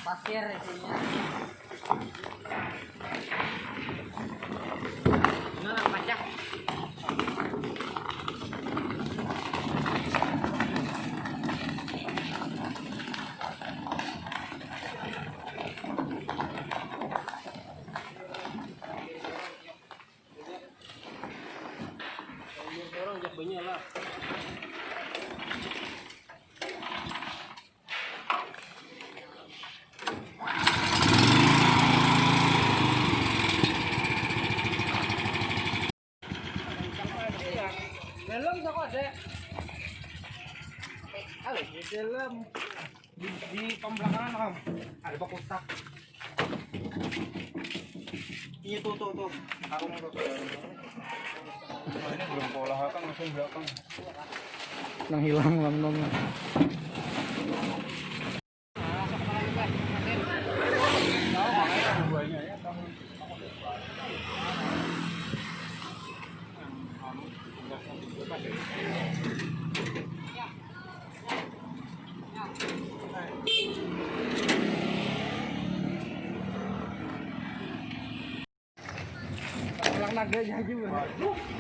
pasir isinya. Gimana pajak? Orang jak banyak lah. Dalam sama ada. Halo, di dalam di pembelakangan Om. Ada bak kotak. Iya tuh. Aku mau tuh. Ini belum pola kan langsung belakang. Nang hilang lamnongnya.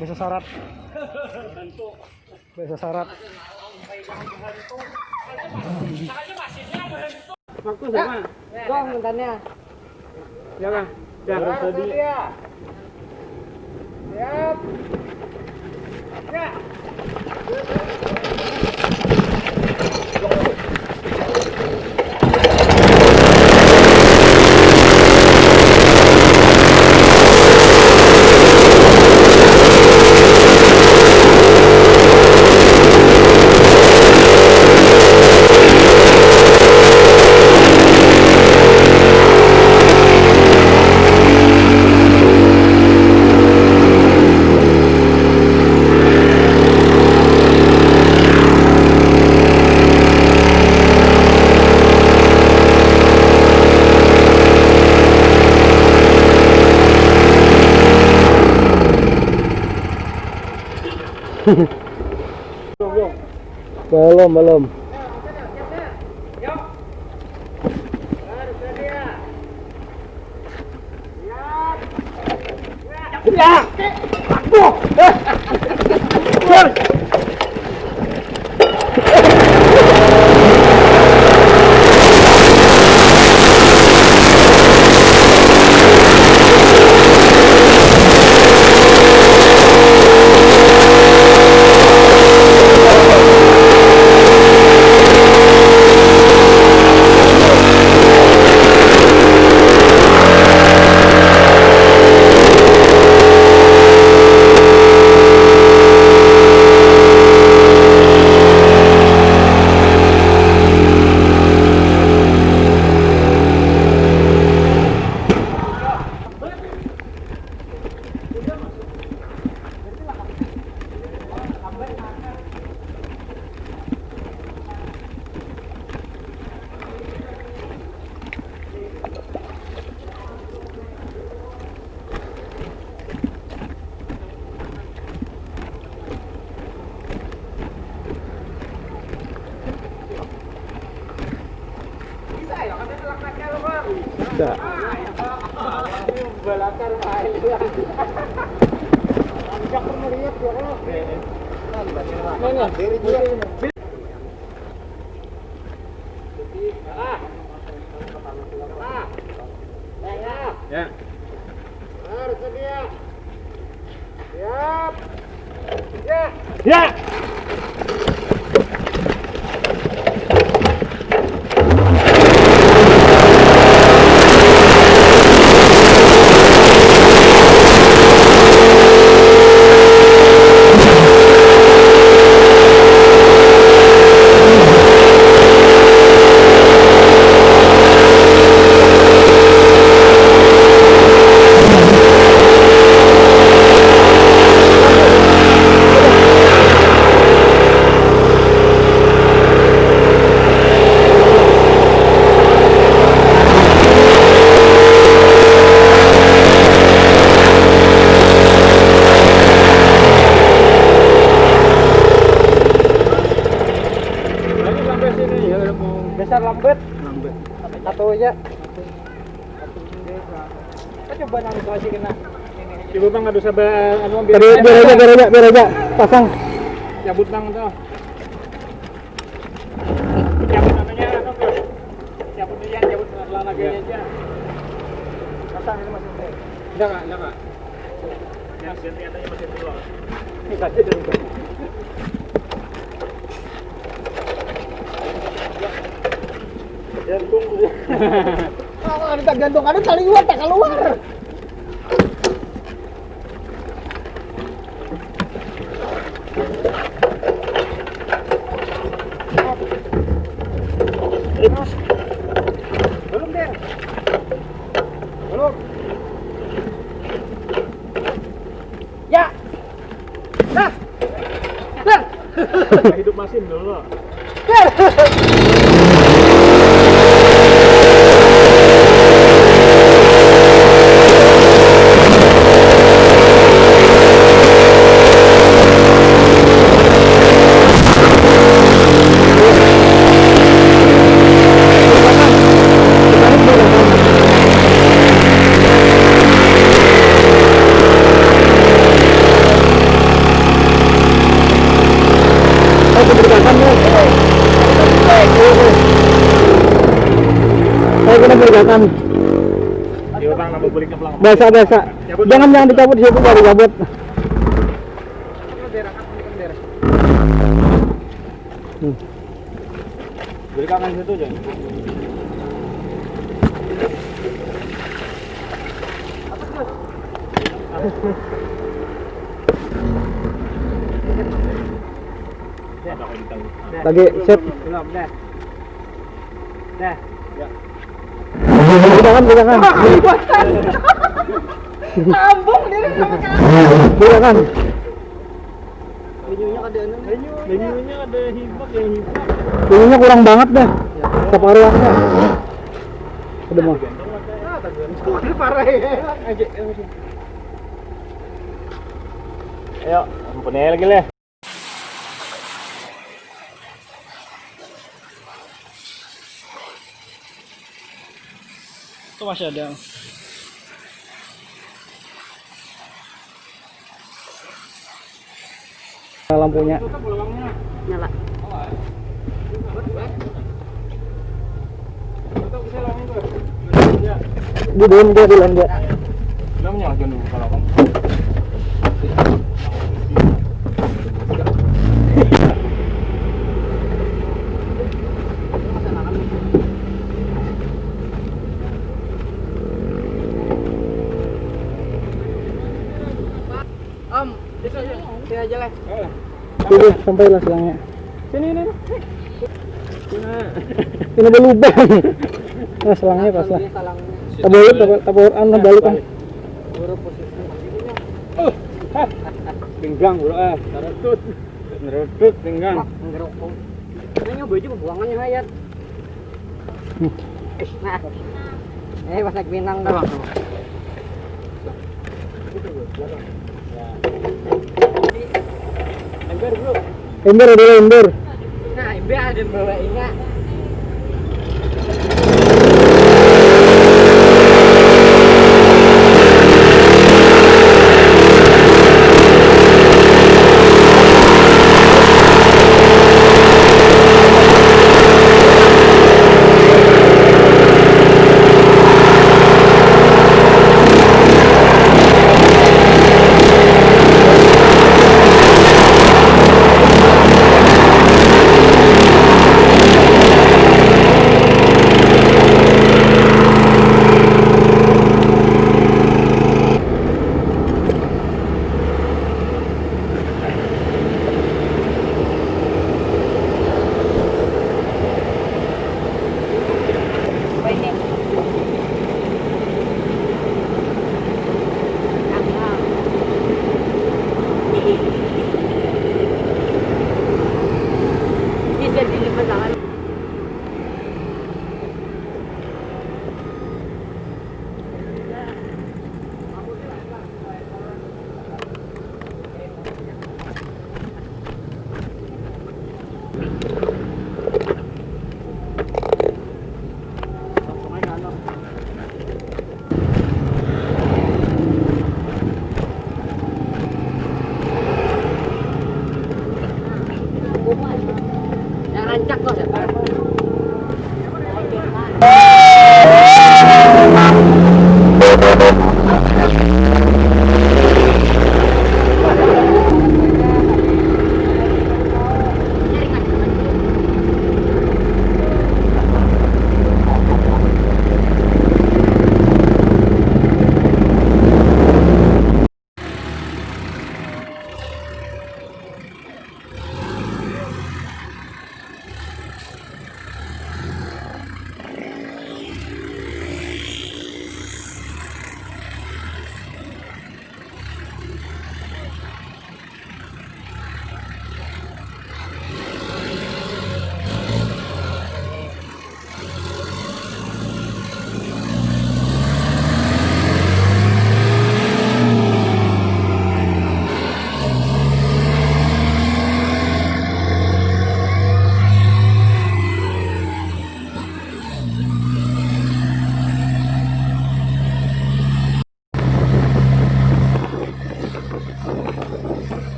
Bisa syarat. Bisa syarat. Waktu sama. Gong mentannya. Ya Bang. Udah tadi. Siap. Ya. Belum. Bisa. Belakang main. Anjak melihat ya kan. Ya. Harus dia. Siap. Ya. Satu aja. Kita coba nang kasih kena. Coba bang ada sabar anu biar aja pasang. Cabut bang tuh. Cabut namanya apa bro? Cabut lagi aja. Pasang ini masih udah. Enggak. Yang sentiannya masih dulu. Ini kasih dulu. Gantung. Kalau ada gantung ada tali luar tak keluar. Belum Der. Belum. Ya. Nah. Der. Hidup mesin dulu. Der. Saya kena bergatan. Iya bang, nambah balik ke belakang. Biasa. Jangan dicabut di situ baru cabut. Balik kanan situ aja. Lagi set. Belum, dah. Dah. Ya. Bukan. Sambung dia sama Bukan. Menyunya ada hibak yang hibak. Bunyinya kurang banget dah. Separuhannya. Udah mau. parah ya. Ayo, ampunnya lagi leh. Itu masih ada. Lampunya Nyala. di dalam dia Belum nyalakan dulu kalau kamu. Sini aja lah. Ini sampailah selangnya. Sini. Ini ada lubang. Nah, selangnya pas lah. Tabur anu balik kan. Pinggang bro, Nerutut pinggang. Ngerokok. Ini nyoba aja pembuangannya hayat. Nah. Pas naik pinang dah. Ember bro. Ember. Nah, ember ada bawa ingat.